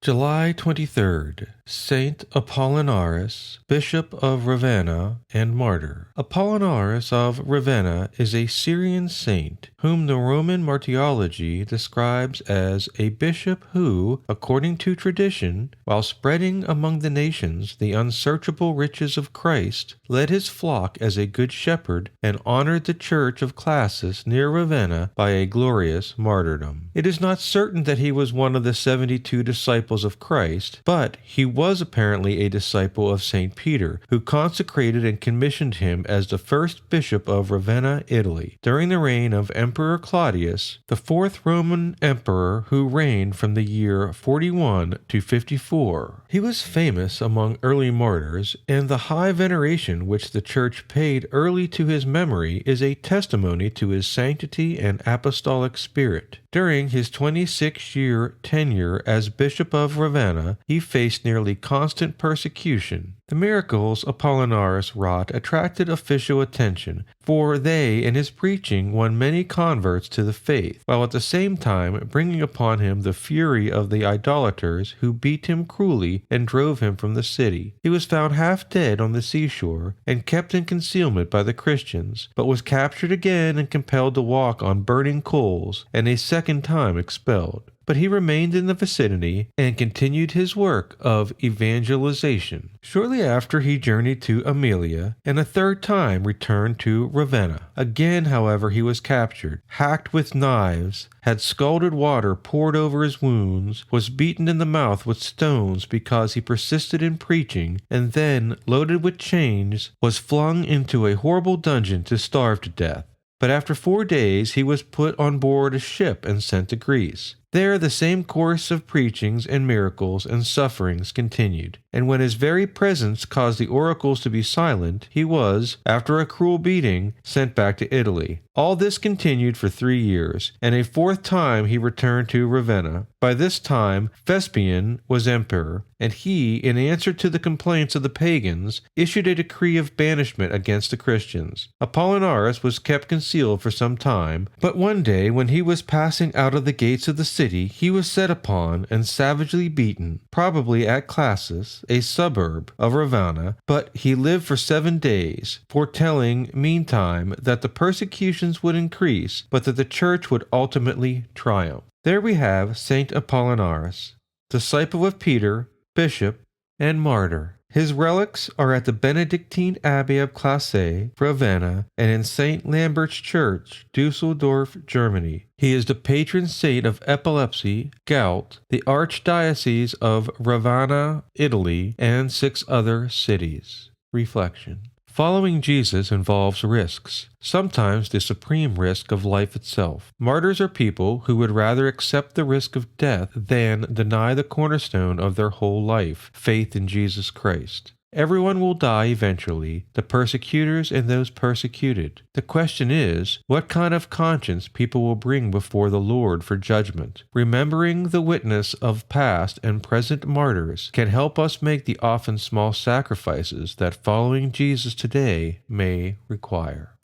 July 23rd, Saint Apollinaris, Bishop of Ravenna and Martyr. Apollinaris of Ravenna is a Syrian saint whom the Roman martyrology describes as a bishop who, according to tradition, while spreading among the nations the unsearchable riches of Christ, led his flock as a good shepherd and honored the church of Classis near Ravenna by a glorious martyrdom. It is not certain that he was one of the 72 disciples of Christ, but he was apparently a disciple of St. Peter, who consecrated and commissioned him as the first bishop of Ravenna, Italy, during the reign of Emperor Claudius, the fourth Roman emperor who reigned from the year 41 to 54. He was famous among early martyrs, and the high veneration which the Church paid early to his memory is a testimony to his sanctity and apostolic spirit. During his 26-year tenure as Bishop of Ravenna, he faced nearly constant persecution. The miracles Apollinaris wrought attracted official attention, for they in his preaching won many converts to the faith, while at the same time bringing upon him the fury of the idolaters who beat him cruelly and drove him from the city. He was found half dead on the seashore and kept in concealment by the Christians, but was captured again and compelled to walk on burning coals, and a second time expelled. But he remained in the vicinity and continued his work of evangelization. Shortly after, he journeyed to Aemilia, and a third time returned to Ravenna. Again, however, he was captured, hacked with knives, had scalded water poured over his wounds, was beaten in the mouth with stones because he persisted in preaching, and then, loaded with chains, was flung into a horrible dungeon to starve to death. But after 4 days he was put on board a ship and sent to Greece. There the same course of preachings and miracles and sufferings continued, and when his very presence caused the oracles to be silent, he was, after a cruel beating, sent back to Italy. All this continued for 3 years, and a fourth time he returned to Ravenna. By this time Vespasian was emperor, and he, in answer to the complaints of the pagans, issued a decree of banishment against the Christians. Apollinaris was kept concealed for some time, but one day when he was passing out of the gates of the city, he was set upon and savagely beaten, probably at Classis, a suburb of Ravenna, but he lived for 7 days, foretelling meantime that the persecutions would increase, but that the church would ultimately triumph. There we have Saint Apollinaris, disciple of Peter, bishop, and martyr. His relics are at the Benedictine Abbey of Classis, Ravenna, and in St. Lambert's Church, Düsseldorf, Germany. He is the patron saint of epilepsy, gout, the Archdiocese of Ravenna, Italy, and 6 other cities. Reflection. Following Jesus involves risks, sometimes the supreme risk of life itself. Martyrs are people who would rather accept the risk of death than deny the cornerstone of their whole life, faith in Jesus Christ. Everyone will die eventually, the persecutors and those persecuted. The question is, what kind of conscience people will bring before the Lord for judgment. Remembering the witness of past and present martyrs can help us make the often small sacrifices that following Jesus today may require.